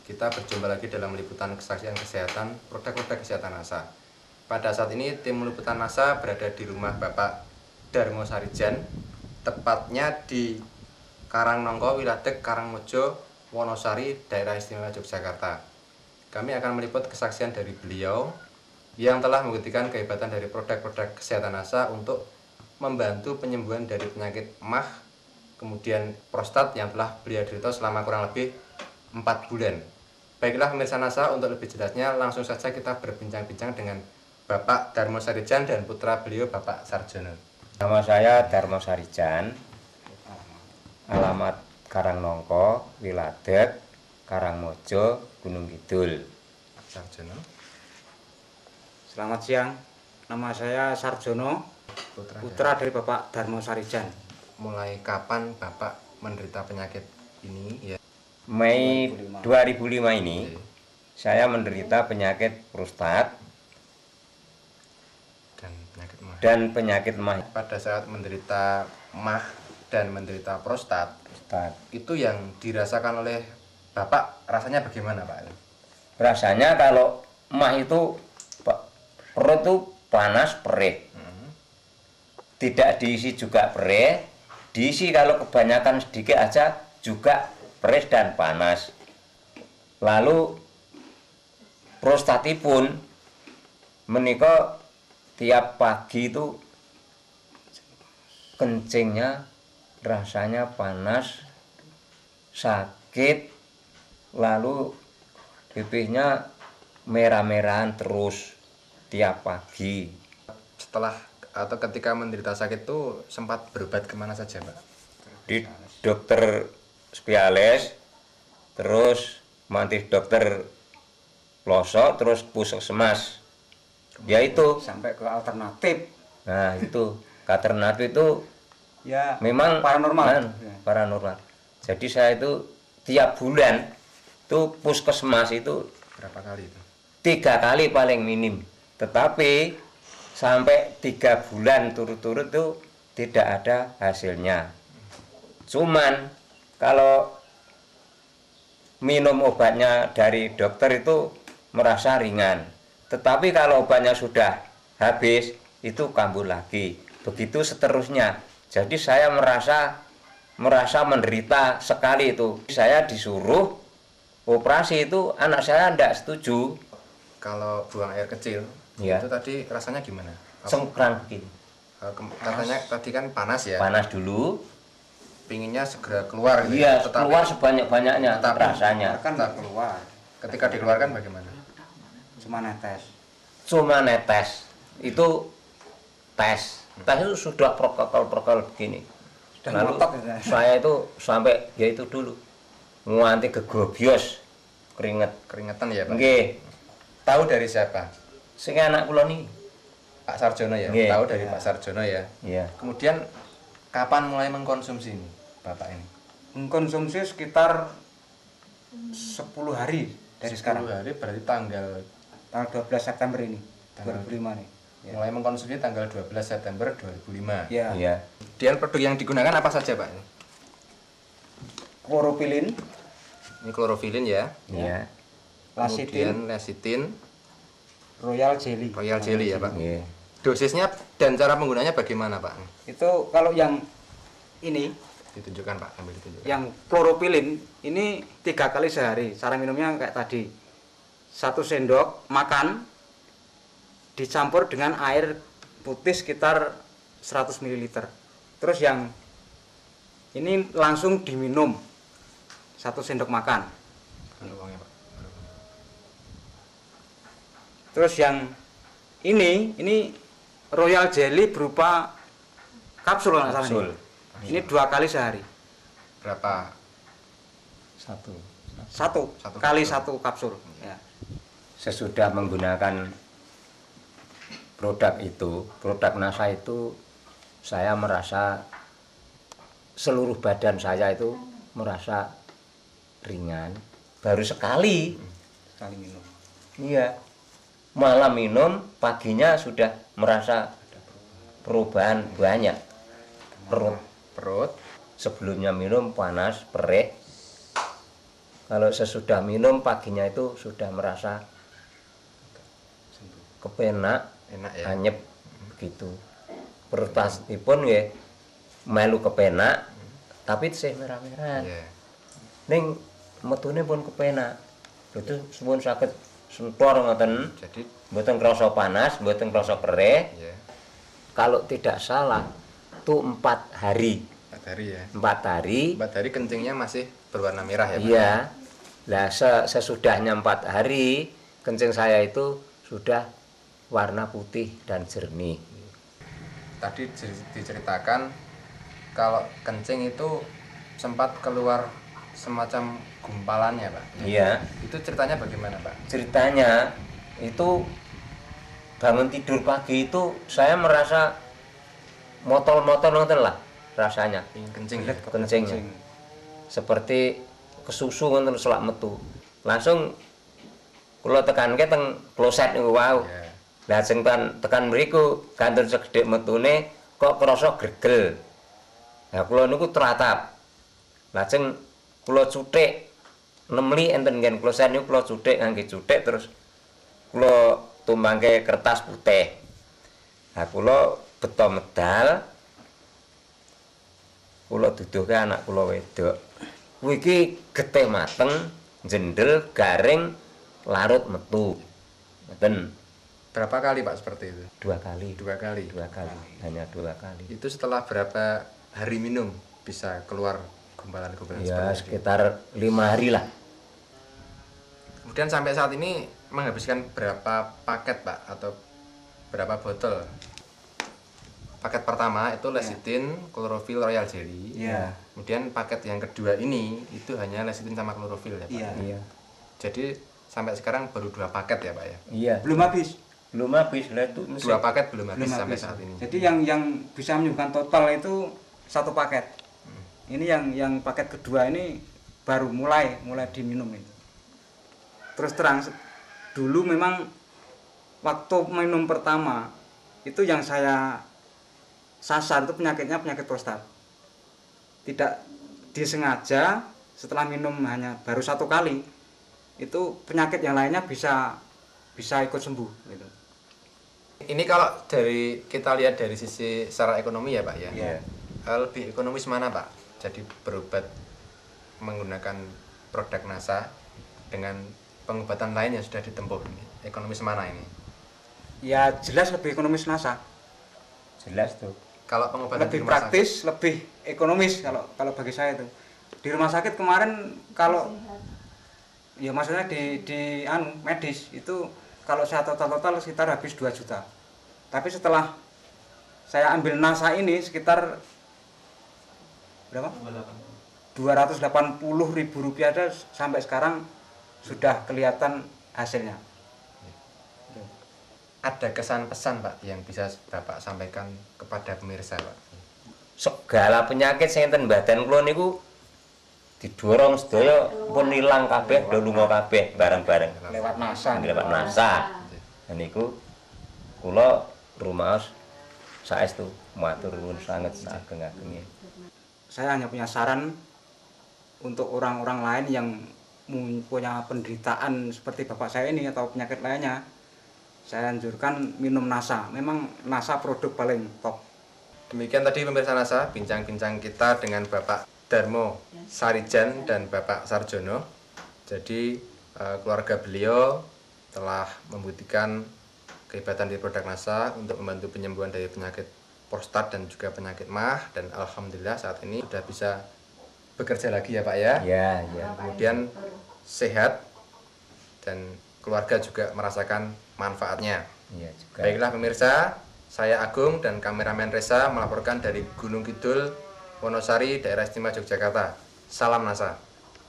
Kita berjumpa lagi dalam liputan kesaksian kesehatan produk-produk kesehatan NASA. Pada saat ini tim liputan NASA berada di rumah Bapak Darmo Sarijan, tepatnya di Karangnongko, Wiladeg, Karangmojo, Wonosari, Daerah Istimewa Yogyakarta. Kami akan meliput kesaksian dari beliau yang telah membuktikan kehebatan dari produk-produk kesehatan NASA untuk membantu penyembuhan dari penyakit MAH, kemudian prostat yang telah beliau derita selama kurang lebih 4 bulan. Baiklah pemirsa NASA, untuk lebih jelasnya langsung saja kita berbincang-bincang dengan Bapak Darmo Sarijan dan putra beliau Bapak Sarjono. Nama saya Darmo Sarijan, alamat Karangnongko, Wiladeg, Karangmojo, Gunung Kidul. Sarjono. Selamat siang, nama saya Sarjono, putra dari Bapak Darmo Sarijan. Mulai kapan Bapak menderita penyakit ini ya? Mei 2005 ini saya menderita penyakit prostat dan penyakit MAH. Pada saat menderita MAH dan menderita prostat, itu yang dirasakan oleh Bapak rasanya bagaimana Pak? Rasanya kalau MAH itu perut itu panas perih, tidak diisi juga perih, diisi kalau kebanyakan sedikit aja juga perih dan panas. Lalu prostatipun menika tiap pagi itu kencingnya rasanya panas, sakit, lalu pipihnya merah-merahan terus tiap pagi. Setelah atau ketika menderita sakit itu sempat berobat kemana saja Pak? Di dokter spesialis, terus mantis dokter pelosok, terus puskesmas. Ya itu Sampai ke alternatif. nah itu alternatif itu Ya, memang paranormal. paranormal. Jadi saya itu tiap bulan itu puskesmas itu Berapa kali itu? 3 kali paling minim. Tetapi sampai 3 bulan turut-turut itu tidak ada hasilnya. Cuman kalau minum obatnya dari dokter itu merasa ringan. Tetapi kalau obatnya sudah habis itu kambuh lagi. Begitu seterusnya. Jadi saya merasa menderita sekali itu. Saya disuruh operasi itu, anak saya tidak setuju. Kalau buang air kecil, Ya. itu tadi rasanya gimana? Sengkrang begini. Katanya tadi kan panas ya, Panas dulu, pinginnya segera keluar gitu iya, ya. Tetapi keluar sebanyak-banyaknya Tetapi- rasanya. Kan nggak keluar, ketika dikeluarkan bagaimana? cuma netes. Cuma netes, itu tes itu sudah protokol begini. Sudah Lalu ngotok gitu. saya itu sampai ya itu dulu nganti kegobios Keringetan ya Pak? nggih. Tahu dari siapa? Sing anak kula niki. Pak Sarjono ya? Nggih. Tahu dari Iya. Pak Sarjono ya? Iya. Kemudian kapan mulai mengkonsumsi ini Bapak ini? Mengkonsumsi sekitar 10 hari dari 10 sekarang. hari berarti tanggal Tanggal 12 September ini, Tanggal- 2005 nih. Ya. mulai mengkonsumsi tanggal 12 September 2005. Ya. Iya. Kemudian produk yang digunakan apa saja Pak? Kloropilin, Ini klorofilin ya. Iya. lasitin, Kemudian lecitin, royal jelly. royal jelly ya Pak. Nggih. Dosisnya dan cara penggunanya bagaimana Pak? Itu kalau yang ini, Ditunjukkan Pak, ambil ditunjukkan. yang kloropilin ini 3 kali sehari. Cara minumnya kayak tadi. 1 sendok makan dicampur dengan air putih sekitar 100 ml. Terus yang ini langsung diminum 1 sendok makan. Ambil uangnya Pak. Terus yang ini royal jelly berupa kapsul kalau nggak salah Kapsul. ini 2 kali sehari. Berapa? Satu. Satu Satu kali kapsul. 1 kapsul. Ya. Sesudah menggunakan produk itu, produk NASA itu, saya merasa seluruh badan saya itu merasa ringan. Baru sekali, Sekali minum. iya, malam minum, paginya sudah merasa perubahan banyak. Perut Perut. sebelumnya minum panas, perih, Kalau sesudah minum paginya itu sudah merasa kepenak, Enak ya. anyep begitu. Perut pun ya melu kepenak, tapi sih merah-merah. Iya. Ning metune pun kepenak. Itu pun sakit sentor ngoten. Jadi Mboten krasa panas, mboten krasa kereh. ya Kalau tidak salah itu 4 hari. 4 hari ya. 4 hari. 4 hari kencingnya masih berwarna merah ya Pak? Iya. Lah sesudahnya 4 hari kencing saya itu sudah warna putih dan jernih. Tadi diceritakan kalau kencing itu sempat keluar semacam gumpalannya Pak. Iya. Itu ceritanya bagaimana Pak? Ceritanya itu bangun tidur pagi itu saya merasa motol-motol ngoten lah rasanya. Ingin kencing ya? Kencingnya. Seperti kesusu ngoten selak metu. Langsung kula tekanke teng kloset niku wau. Ya. Lah sing tekan mriku ganten segedhik metune kok krasa gregel. Lah kula niku teratap. Lajeng kula cuthik nemli enten nggen kloset niku kula cuthik ngangge cuthik terus kula tumbangke kertas putih. Nah kula beto medal. Kula duduhke anak kula wedok. Kuwi iki getih mateng, jendel, garing, larut metu. Ngoten. Berapa kali Pak seperti itu? 2 kali. 2 kali. 2 kali. Hanya 2 kali. Itu setelah berapa hari minum bisa keluar gumpalan-gumpalan Ya seperti itu? sekitar 5 hari lah. Kemudian sampai saat ini menghabiskan berapa paket Pak atau berapa botol? Paket pertama itu lecithin, chlorophyll, royal jelly. Iya. Kemudian paket yang kedua ini itu hanya lecithin sama chlorophyll ya Pak. Iya. Iya. Jadi sampai sekarang baru 2 paket ya Pak ya. Iya. Belum habis. Belum habis lah itu. 2 paket belum habis Belum sampai habis. saat ini. Jadi yang bisa menyebabkan total itu 1 paket. Ini yang paket kedua ini baru mulai diminum itu. Terus terang dulu memang waktu minum pertama itu yang saya sasar itu penyakitnya penyakit prostat. Tidak disengaja setelah minum hanya baru 1 kali itu penyakit yang lainnya bisa ikut sembuh gitu. Ini kalau dari kita lihat dari sisi secara ekonomi ya Pak ya. Iya. Lebih ekonomis mana Pak? Jadi berobat menggunakan produk NASA dengan pengobatan lain yang sudah ditempuh ini. Ekonomis mana ini? Ya jelas lebih ekonomis NASA. Jelas tuh. Kalau pengobatan di Lebih rumah sakit, praktis, lebih ekonomis kalau bagi saya itu. Di rumah sakit kemarin kalau ya maksudnya di medis itu kalau saya total sekitar habis 2 juta. Tapi setelah saya ambil NASA ini sekitar berapa? 280.000 rupiah ada sampai sekarang sudah kelihatan hasilnya. ada kesan pesan Pak yang bisa Bapak sampaikan kepada pemirsa Pak? Segala penyakit sing enten badan kula niku didorong sedaya pun ilang kabeh, do lunga kabeh bareng-bareng Lewat NASA. lewat NASA. Dan niku kula rumaos saestu matur nuwun sanget sageng-agenge. Saya hanya punya saran untuk orang-orang lain yang punya penderitaan seperti bapak saya ini atau penyakit lainnya. Saya anjurkan minum NASA. Memang NASA produk paling top. Demikian tadi pemirsa NASA, bincang-bincang kita dengan Bapak Darmo Sarijan dan Bapak Sarjono. Jadi keluarga beliau telah membuktikan kehebatan di produk NASA untuk membantu penyembuhan dari penyakit prostat dan juga penyakit MAH, dan alhamdulillah saat ini sudah bisa bekerja lagi ya Pak ya. Ya, ya. Kemudian sehat dan keluarga juga merasakan manfaatnya. Iya juga. Baiklah pemirsa, saya Agung dan kameramen Reza melaporkan dari Gunung Kidul, Wonosari, Daerah Istimewa Yogyakarta. Salam NASA.